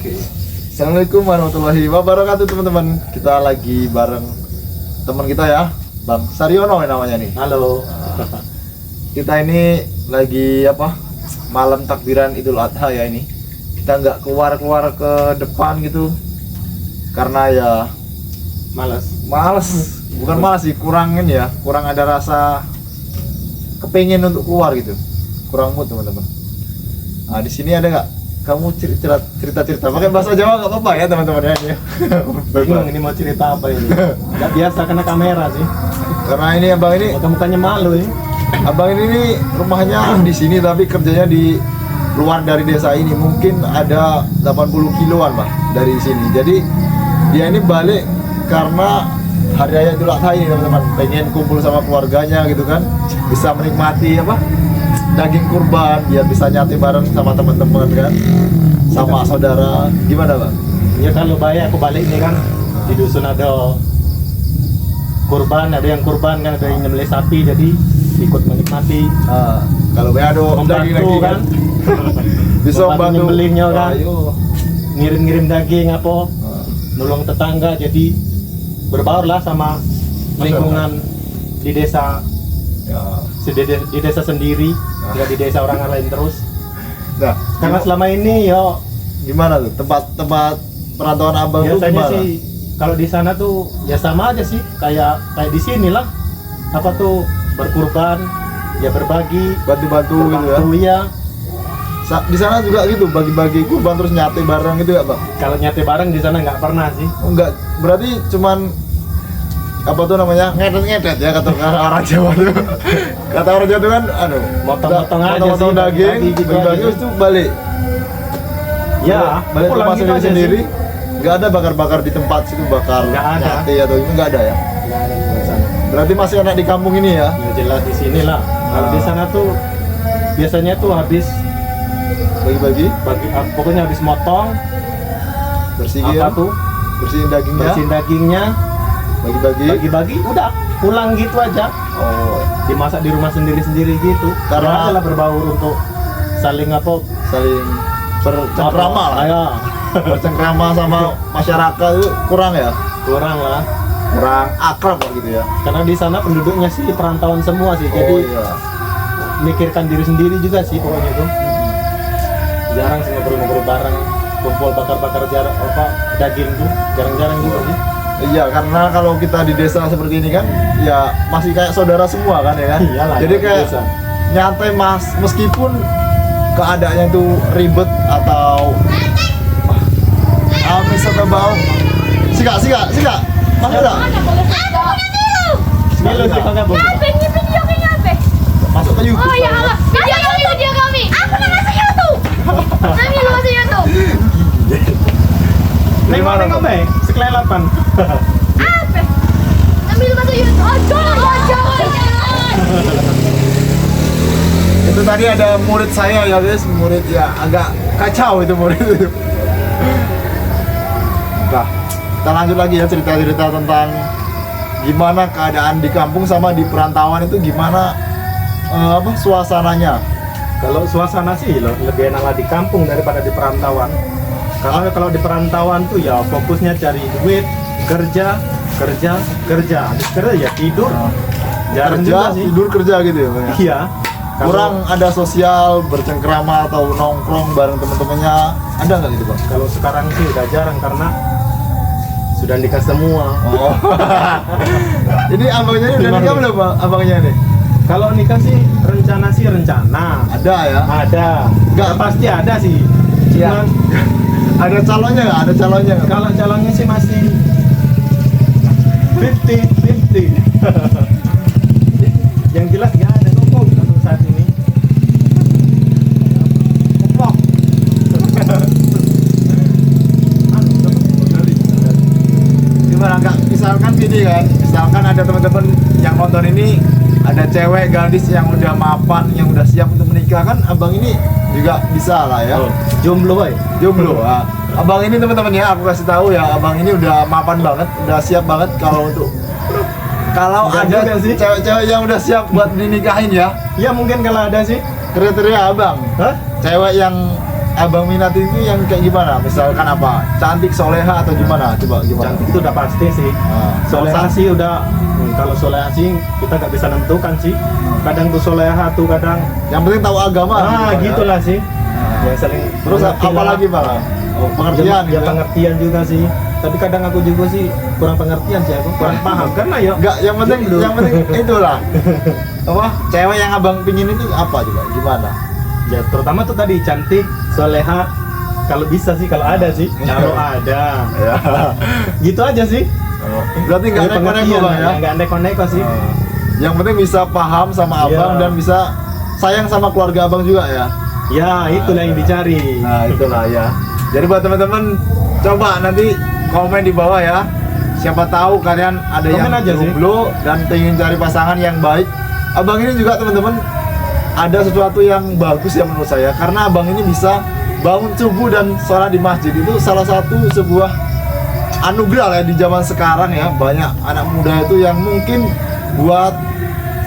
Oke. Assalamualaikum warahmatullahi wabarakatuh teman-teman. Kita lagi bareng teman kita ya, Bang Saryono namanya nih. Halo. Kita ini lagi apa? Malam takbiran Idul Adha ya ini. Kita nggak keluar ke depan gitu karena ya males. Bukan malas sih, kurangin ya, kurang ada rasa kepengen untuk keluar gitu. Kurang mood teman-teman. Nah di sini ada nggak? Kamu cerita pakai bahasa Jawa nggak apa-apa ya teman-teman ya. Bingung ini mau cerita apa ini? Gak biasa kena kamera sih. Karena ini abang ini, Mukanya malu ya. abang ini nih rumahnya di sini tapi kerjanya di luar dari desa ini. Mungkin ada 80 kiloan lah dari sini. Jadi dia ini balik karena hari raya Idul Adha ini teman-teman. Pengen kumpul sama keluarganya gitu kan, bisa menikmati apa? Daging kurban, biar bisa nyate bareng sama teman-teman kan, sama saudara. Gimana bang? Ya kalau aku balik ini kan di dusun ada kurban, ada yang kurban kan, ada yang nyembelih sapi, jadi ikut menikmati. Kalau bayar do Membantu kan, bisa bantu nyembelihnya kan, Ayo. ngirim-ngirim daging apa, nolong tetangga, jadi berbaur lah sama lingkungan di desa. Ya. Di desa sendiri, nggak di desa orang lain terus. Nah, Karena selama ini yo gimana tuh tempat perantauan abang tuh biasanya gimana? sih kalau di sana tuh ya sama aja sih kayak di sini lah, apa tuh berkurban, ya berbagi, Bantu-bantu gitu ya. berbantu ya. Di sana juga gitu bagi-bagi kurban terus nyate bareng gitu ya bang? Kalau nyate bareng di sana nggak pernah sih. Oh, enggak, berarti cuman apa tuh namanya ngedet ya kata orang Jawa tuh. Kata orang Jawa tuh kan Motong-motong aja motong sih, daging, bagi-bagi gitu bagi aja. itu balik. Ya, Balik ke pulang rumah gitu aja sendiri. sih. Nggak ada bakar-bakar di tempat situ bakar Nggak ada. nyate atau itu nggak ada ya. Nggak ada di sana. Berarti masih enak di kampung ini ya. Ya jelas di sini lah. Kalau di sana tuh biasanya tuh habis Bagi-bagi, pokoknya habis motong bersihin, apa tuh bersihin dagingnya, bersihin dagingnya, bagi-bagi. bagi-bagi, udah pulang gitu aja. Oh, Dimasak di rumah sendiri-sendiri gitu. Karena- Ya adalah berbaur untuk saling apa? saling bercengkrama lah. Ya, Bercengkrama sama masyarakat itu kurang ya, kurang lah. kurang akrab lah gitu ya. Karena di sana penduduknya sih perantauan semua sih. Jadi Oh iya. mikirkan diri sendiri juga sih pokoknya tuh. Jarang sih ngobrol-ngobrol bareng, kumpul bakar-bakar jarak daging tuh jarang-jarang juga sih. Iya, karena kalau kita di desa seperti ini kan, ya masih kayak saudara semua kan ya kan. Iyalah, Jadi di kayak desa. nyantai mas, meskipun keadaannya itu ribet atau amis atau bau. Sika, mana dah? Milo sih kagak boleh. Ini video kayaknya apa? Masuk ke YouTube. Oh ya kan, ya. Allah, video kami. Aku nak masuk YouTube. Kami lu masuk YouTube. Nengok be, sekelelapan. Apa? Kami lu masuk YouTube. Ojo. Itu tadi ada murid saya ya guys, murid ya agak kacau itu murid itu. Nah, kita lanjut lagi ya cerita-cerita tentang gimana keadaan di kampung sama di perantauan itu gimana suasananya. Kalau suasana sih lebih enak lah di kampung daripada di perantauan. Karena kalau di perantauan tuh ya fokusnya cari duit, kerja. Habis kerja ya tidur. Jarang Kerja, juga sih. tidur kerja gitu ya, Bang, ya? Iya. Kalau- Kurang ada sosial, bercengkrama atau nongkrong bareng teman-temannya. Ada nggak gitu, Bang? Kalau sekarang sih udah jarang karena sudah nikah semua. Oh. Ini abangnya ini udah Gimana nikah nih? belum, Bang? Abangnya nih? Kalau nikah sih rencana. Ada ya? Ada. Nggak. Ya, pasti ada sih. Iya. Cuman Ada calonnya nggak? Ada calonnya nggak? kalau calonnya sih masih 50-50. Yang jelas nggak ada untuk saat ini. Keplok. Gimana kak? Misalkan gini kan, misalkan ada teman-teman yang nonton ini, ada cewek gadis yang udah mapan, yang udah siap untuk menikah kan, abang ini juga bisa lah ya. Oh, jomblo boy. Jomblo. Ah. Abang ini teman-teman ya, aku kasih tahu ya, abang ini udah mapan banget, udah siap banget kalau untuk kalau Enggak ada juga sih. cewek-cewek yang udah siap buat dinikahin ya, Ya mungkin kalau ada sih. kriteria abang, Hah? cewek yang abang minati itu yang kayak gimana? Misalkan apa? Cantik, soleha atau gimana? Coba gimana? Cantik itu udah pasti sih. Soleha sih udah, kalau soleha sih kita nggak bisa nentukan sih. Kadang tuh soleha tuh kadang. Yang penting tahu agama. Gitulah sih. Yang saling. Terus apa lagi bang? Oh, pengertian Ya pengertian juga sih. Tapi kadang aku juga sih kurang pengertian sih, aku kurang paham karena ya. Enggak, yang penting itulah. Apa? Cewek yang abang pingin itu apa coba? Gimana? Ya terutama tuh tadi cantik, soleha. Kalau bisa sih, kalau ada sih. Kalau ada. Ya. Gitu aja sih. Berarti nggak neko-neko Pengertian bang ya? nggak neko-neko sih. Yang penting bisa paham sama abang Iya. dan bisa sayang sama keluarga abang juga ya. Ya itulah yang dicari. Nah itulah ya. Jadi buat teman-teman coba nanti komen di bawah ya. Siapa tahu kalian ada Komen yang aja sih. jomblo dan pengen cari pasangan yang baik. Abang ini juga teman-teman ada sesuatu yang bagus ya menurut saya, karena abang ini bisa bangun subuh dan sholat di masjid. Itu salah satu sebuah anugerah lah ya di zaman sekarang ya. Banyak anak muda itu yang mungkin buat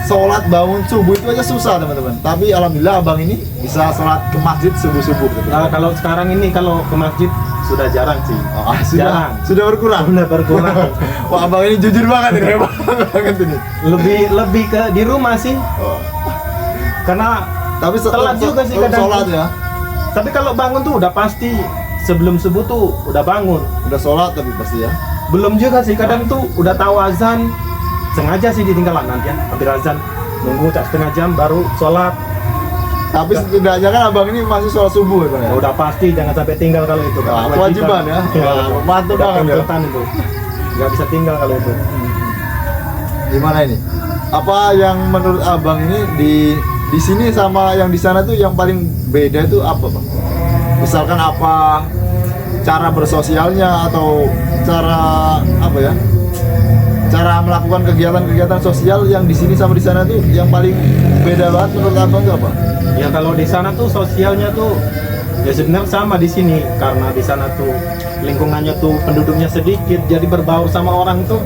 sholat bangun subuh itu aja susah teman-teman. Tapi alhamdulillah abang ini bisa sholat ke masjid subuh-subuh gitu. Nah, kalau sekarang ini kalau ke masjid sudah jarang sih. Jarang. Sudah berkurang. Sudah berkurang. Wah abang ini jujur banget ini, hebat banget ini. lebih ke di rumah sih. Oh. Karena Tapi telat juga sih kadang. sholat ya. Tapi kalau bangun tuh udah pasti sebelum subuh tuh udah bangun. Udah sholat tapi pasti ya. Belum juga sih, kadang tuh udah tahu azan, sengaja sih ditinggal nanti ya, habis azan nunggu tak setengah jam baru sholat. Tapi setidaknya kan abang ini masih sholat subuh ya bang ya. Udah pasti jangan sampai tinggal kalau itu. Nah, kewajiban ya. Wah, mantap Udah banget ya. tuntutan itu. Nggak bisa tinggal kalau itu. Gimana ini? Apa yang menurut abang ini di sini sama yang di sana tuh yang paling beda itu apa bang? Misalkan apa cara bersosialnya atau cara apa ya? Cara melakukan kegiatan-kegiatan sosial yang di sini sama di sana tuh yang paling beda banget menurut abang itu apa? Ya kalau di sana tuh sosialnya tuh ya sebenarnya sama di sini, karena di sana tuh lingkungannya tuh penduduknya sedikit, jadi berbaur sama orang tuh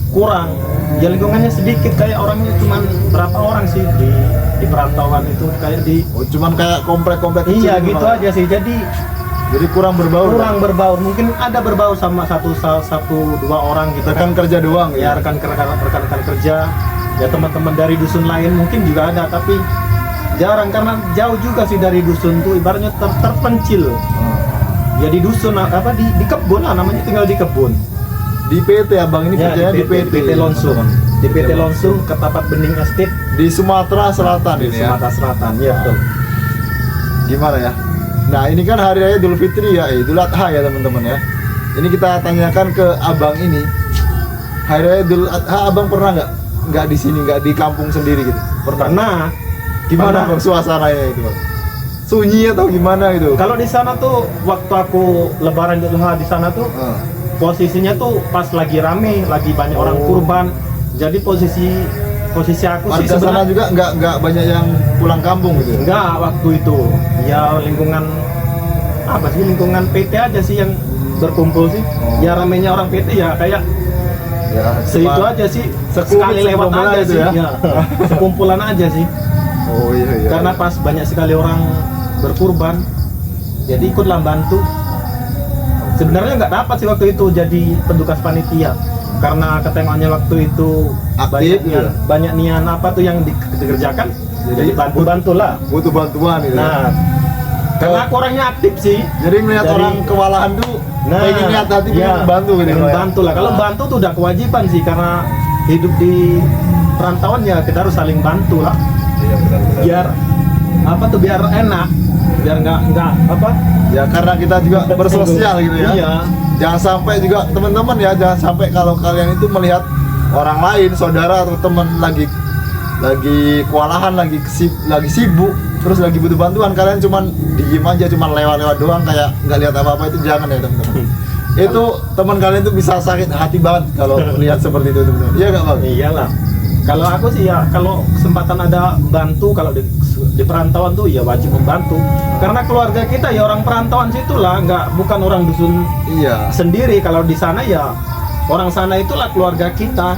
kurang. Ya lingkungannya sedikit, kayak orangnya cuman berapa orang sih di perantauan itu, kayak di Cuman kayak komplek-komplek kecil iya gitu, gitu Bang. aja sih. Jadi Kurang berbaur. kurang berbaur, mungkin ada berbaur sama satu dua orang gitu Rekan kan. kerja doang Ya rekan kerja, ya teman-teman dari dusun lain mungkin juga ada, tapi jarang karena jauh juga sih dari dusun tuh, ibaratnya terpencil. Ya di dusun apa di kebun lah namanya, tinggal di kebun. Di PT abang ini Ya, kerjanya di PT Lonsung. Di PT Lonsung, Ketapat Bening Estate di Sumatera Selatan di ini ya. Sumatera Selatan. Ya betul. Gimana ya? Nah ini kan hari raya Idul Fitri ya, Idul Adha ya teman-teman ya. Ini kita tanyakan ke abang ini, hari raya Idul Adha abang pernah nggak di sini, nggak di kampung sendiri gitu? Karena Gimana bang suasananya itu bang? Sunyi atau gimana gitu? kalau di sana tuh waktu aku Lebaran Idul Adha di sana tuh posisinya tuh pas lagi rame, lagi banyak orang kurban. Jadi posisi aku sih Warga sana sebenarnya juga nggak banyak yang pulang kampung gitu? enggak waktu itu. Ya lingkungan apa sih, lingkungan PT aja sih yang berkumpul sih. Ya ramenya orang PT ya kayak Ya, seitu aja sih, sekali lewat sekumpulan aja itu sih ya? ya. Sekumpulan aja sih. Oh iya. Karena pas banyak sekali orang berkurban, jadi ikutlah bantu. Sebenarnya nggak dapat sih waktu itu jadi petugas panitia, karena ketengahannya waktu itu Aktif, banyak nian apa tuh yang dikerjakan, jadi bantu lah. butuh bantuan gitu. Nah, karena aku orangnya aktif sih. Jadi melihat Jadi- orang kewalahan tuh pengen lihat hati ya, pengen bantu gitu. pengen Pak, ya? bantu lah. Kalau bantu tuh udah kewajiban sih, karena hidup di perantauan ya kita harus saling bantu lah. Iya benar-benar. Biar apa tuh, biar enak, biar nggak apa. Ya karena kita juga bersosial gitu ya. Iya. Jangan sampai juga teman-teman ya, jangan sampai kalau kalian itu melihat orang lain, saudara atau teman lagi kewalahan, lagi sibuk, terus lagi butuh bantuan, kalian cuman diem aja, cuman lewat-lewat doang kayak nggak lihat apa-apa, itu jangan ya teman-teman. Itu teman kalian itu bisa sakit hati banget kalau lihat seperti itu teman-teman. Iya nggak bang? Iyalah. Kalau aku sih ya, kalau kesempatan ada bantu, kalau di perantauan tuh ya wajib membantu. Karena keluarga kita ya orang perantauan situ lah, bukan orang dusun Iya. sendiri. Kalau di sana ya orang sana itulah keluarga kita.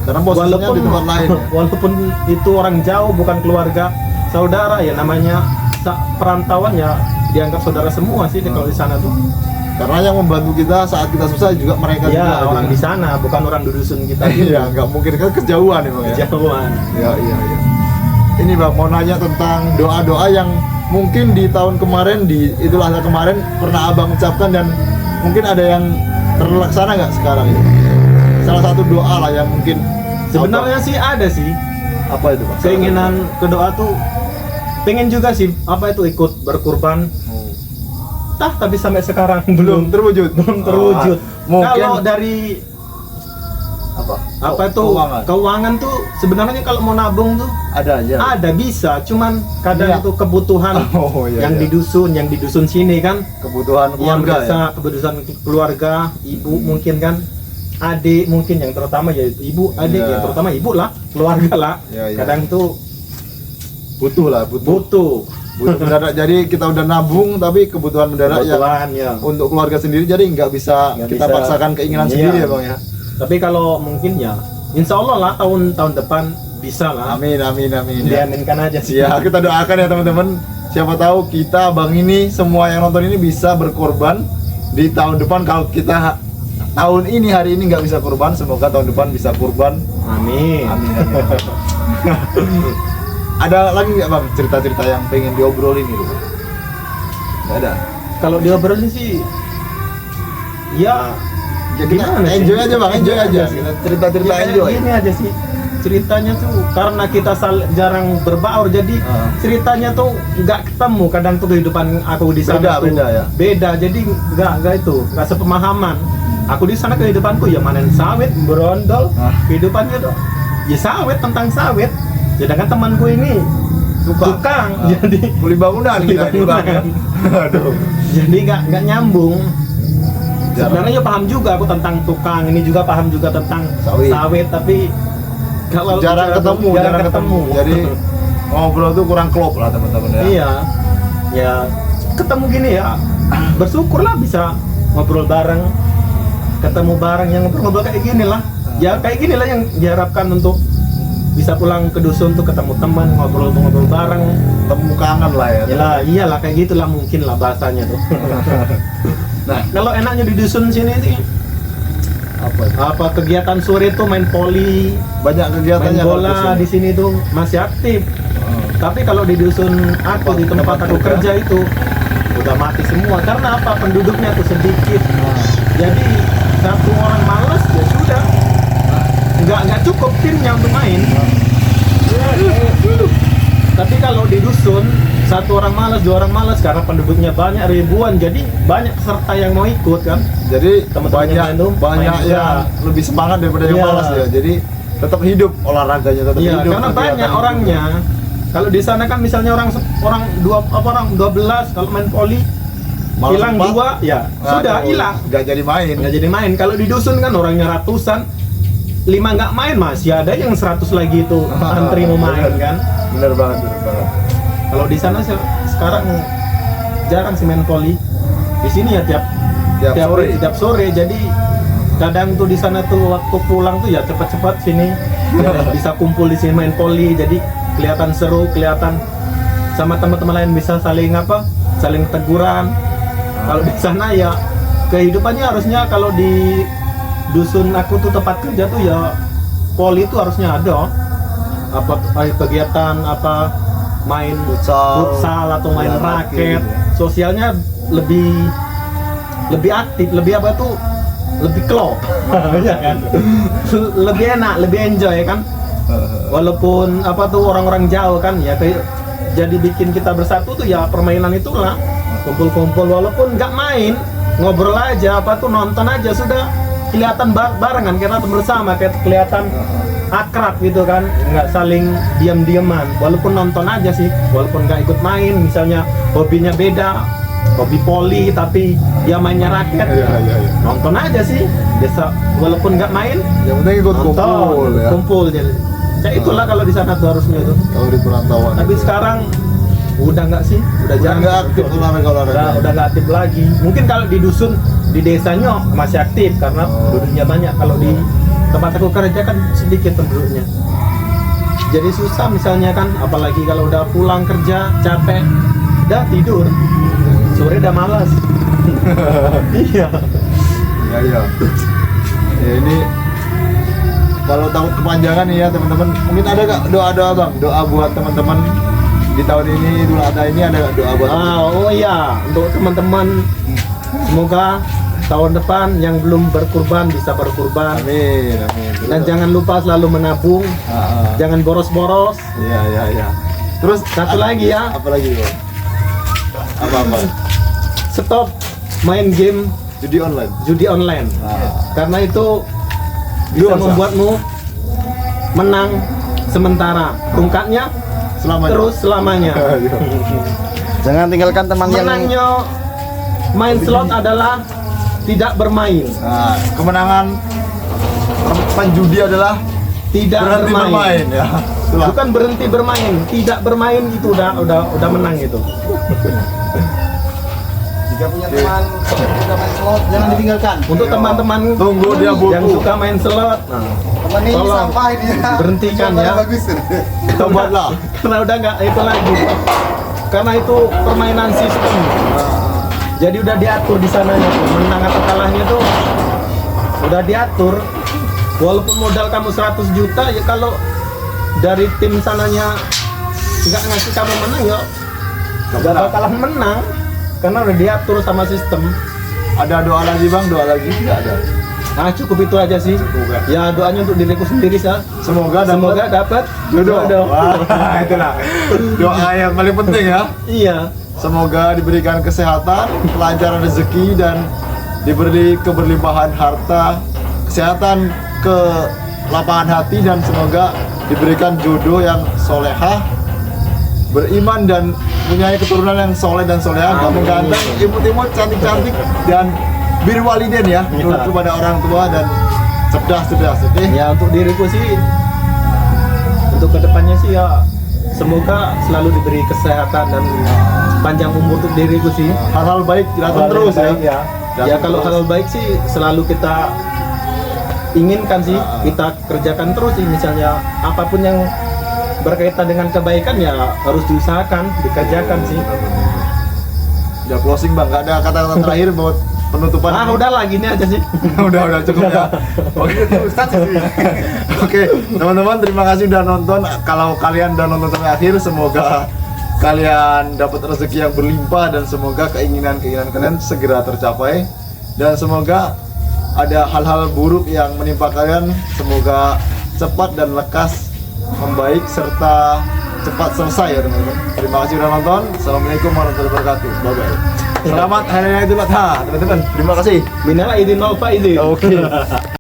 Karena posisinya di tempat lain. Ya. Walaupun itu orang jauh, bukan keluarga saudara, ya namanya perantauan ya dianggap saudara semua sih kalau di sana tuh. Karena yang membantu kita saat kita susah juga mereka juga. Ya orang di sana, bukan orang di dusun kita. Iya, nggak mungkin kan kejauhan ya bang ya. Kejauhan. Iya. Ini bang mau nanya tentang doa-doa yang mungkin di tahun kemarin di Idul Adha kemarin pernah abang ucapkan dan mungkin ada yang terlaksana nggak sekarang ini? Salah satu doa lah yang mungkin Sebenarnya sih ada sih apa itu bang? keinginan ke doa tuh, pengen juga sih apa itu ikut berkurban. Tapi sampai sekarang belum terwujud. terwujud. Mungkin Kalau dari apa itu keuangan tuh sebenarnya kalau mau nabung tuh ada aja. ada bisa, cuman kadang Iya. itu kebutuhan yang di dusun sini kan, Kebutuhan yang keluarga bisa ya. kebutuhan keluarga, ibu mungkin kan, adik mungkin yang terutama ya ibu, adik Iya. yang terutama ibu lah, keluarga lah. Iya. Kadang tuh Butuh lah, butuh mendadak. Jadi kita udah nabung tapi kebutuhan mendadak ya kebutuhan ya. untuk keluarga sendiri, jadi nggak bisa Nggak kita bisa. paksakan keinginan Iya. sendiri ya bang ya. Tapi kalau mungkin ya insya Allah lah tahun depan bisa lah. Amin ya. Diaminkan aja sih. Ya kita doakan ya teman-teman. Siapa tahu kita bang ini semua yang nonton ini bisa berkorban di tahun depan. Kalau kita tahun ini hari ini nggak bisa kurban, semoga tahun depan bisa kurban. Amin. Ada lagi nggak bang cerita-cerita yang pengen diobrolin gitu? Nggak ada. Kalau diobrolin sih ya Ya kita gimana sih? enjoy aja bang, enjoy aja. sih. Kita cerita-cerita Ya, kayak enjoy. gini aja sih ceritanya tuh, karena kita jarang berbaur jadi ceritanya tuh nggak ketemu. Kadang tuh kehidupan aku di sana tuh Beda ya? beda, jadi nggak sepemahaman. Aku di sana kehidupanku ya manen sawit, berondol, kehidupannya tuh ya sawit, tentang sawit. Sedangkan temanku ini tukang, jadi Kuli bangunan kita ini bang. Aduh. jadi nggak nyambung. Jarang. Sebenarnya paham juga aku tentang tukang, ini juga paham juga tentang sawit, tapi kalau jarang bicara ketemu. Jadi ngobrol tuh kurang klop lah teman-teman ya. iya, ya ketemu gini ya, bersyukurlah bisa ngobrol bareng, ketemu bareng, yang ngobrol kayak gini lah. Ya kayak gini lah yang diharapkan untuk bisa pulang ke dusun tuh, ketemu teman, ngobrol bareng. Temu kangen lah ya. Yalah, iyalah kayak gitulah mungkin lah bahasanya tuh. Nah, kalau enaknya di dusun sini sih apa kegiatan sore tuh main poli, Banyak kegiatannya. main bola kalau di sini tuh masih aktif. Tapi kalau di dusun aku, di tempat aku kerja itu udah mati semua. Karena apa? Penduduknya tuh sedikit. Jadi satu orang malas ya sudah, nggak cukup timnya untuk main. Tapi kalau di dusun satu orang malas, dua orang malas, karena penduduknya banyak ribuan, jadi banyak peserta yang mau ikut kan. Jadi Teman-teman yang main tuh banyak main yang lebih semangat daripada yang Iya. malas ya. Jadi tetap hidup olahraganya, tetap Iya, hidup. karena banyak kegiatan orangnya. Kalau di sana kan misalnya orang 12 kalau main poli Malas hilang 4. 2 ya sudah hilang, Nggak jadi main. nggak jadi main. Kalau di dusun kan orangnya ratusan, 5 nggak main, masih ada yang 100 lagi itu antri mau main kan. Bener banget. Kalau di sana sekarang jarang sih main poli. Di sini ya tiap sore. Jadi kadang tuh di sana tuh waktu pulang tuh ya cepat-cepat sini bisa kumpul di sini main poli. Jadi kelihatan seru, kelihatan sama teman-teman lain bisa saling teguran. Kalau di sana ya kehidupannya harusnya, kalau di dusun aku tuh tempat kerja tuh ya poli itu harusnya ada apa kegiatan apa main futsal atau main Ya, raket. gitu. Sosialnya lebih aktif, lebih apa tuh, lebih klop. Ya kan? Lebih enak, lebih enjoy kan. Walaupun apa tuh orang-orang jauh kan ya jadi bikin kita bersatu tuh ya permainan itulah, kumpul-kumpul walaupun nggak main, ngobrol aja apa tuh, nonton aja sudah kelihatan barengan, kita bersama, kayak kelihatan akrab gitu kan, nggak saling diam-diaman. Walaupun nonton aja sih, walaupun nggak ikut main, misalnya hobinya beda, hobi poli tapi dia mainnya raket, Iya. nonton aja sih biasa, walaupun nggak main Yang penting ikut nonton, kumpul ya. kumpul jadi kayak itulah kalau di sana tuh harusnya tuh. Kalau di perantauan. Tapi sekarang udah nggak sih, udah jarang nggak aktif olahraga. udah nggak aktif lagi. Mungkin kalau di dusun, di desanya masih aktif karena penduduknya banyak. Kalau di tempat aku kerja kan sedikit penduduknya, jadi susah misalnya kan, apalagi kalau udah pulang kerja capek, udah tidur. Sore udah malas. Iya. Iya. Ya, ini kalau takut kepanjangan nih ya teman-teman, mungkin ada gak doa-doa bang? Doa buat teman-teman di tahun ini, Idul Adha ini ada gak doa buat Oh iya, untuk teman-teman semoga tahun depan yang belum berkurban bisa berkurban. Amin, amin. Dan jangan lupa selalu menabung, jangan boros-boros. Iya. Terus Satu lagi ya. Apa lagi bang? Apa? Stop main game Judi online. judi online. Karena itu bisa Dosa. membuatmu menang sementara, tungkatnya Selamanya. terus selamanya. Jangan tinggalkan teman yang Menangnya main slot adalah tidak bermain, Nah, kemenangan penjudi adalah tidak berhenti bermain ya. Itulah. Bukan berhenti bermain, tidak bermain itu udah menang itu. jika punya teman suka main slot jangan ditinggalkan. Untuk teman-teman Tunggu dia buku. yang suka main slot, Teman ini Tolong, sampah ini ya. berhentikan Contohnya ya. Bagus. Tobatlah. karena udah nggak itu lagi. Karena itu permainan sistem. Jadi udah diatur di sananya tuh, menang atau kalahnya tuh udah diatur. Walaupun modal kamu 100 juta ya kalau dari tim sananya nggak ngasih kamu menang ya nggak bakalan menang karena udah diatur sama sistem. Ada doa lagi bang? Doa lagi? Tidak ada. Nah cukup itu aja sih. Cukup, ya. Ya doanya untuk diriku sendiri sih. Semoga Dapat jodoh. jodoh. Wah, itulah doa yang paling penting ya. Iya. Semoga diberikan kesehatan, kelancaran rezeki dan diberi keberlimpahan harta, kesehatan, ke lapangan hati dan semoga diberikan jodoh yang solehah, beriman dan punya keturunan yang soleh dan solehah, ganteng-ganteng, imut-imut, cantik-cantik dan birwaliden ya, nurut kepada orang tua dan cerdas. Oke? Ya untuk diriku sih, untuk kedepannya sih ya semoga selalu diberi kesehatan dan panjang umur untuk diriku sih. Hal-hal baik datang terus ya. Ya Datang kalau terus. hal baik sih selalu kita inginkan sih, kita kerjakan terus sih. Misalnya apapun yang berkaitan dengan kebaikan ya harus diusahakan, dikerjakan sih. Udah closing bang, nggak ada kata-kata terakhir buat penutupan. Udahlah gini aja sih. udah cukup ya. Oke, teman-teman terima kasih udah nonton. Kalau kalian udah nonton sampai akhir, semoga kalian dapat rezeki yang berlimpah dan semoga keinginan kalian segera tercapai dan semoga ada hal-hal buruk yang menimpa kalian semoga cepat dan lekas membaik serta cepat selesai ya teman-teman. Terima kasih udah nonton. Assalamualaikum warahmatullahi wabarakatuh. Bye bye. Selamat Hari Raya Idul Adha teman-teman. Terima kasih. Minal aidin wal faizin. Oke.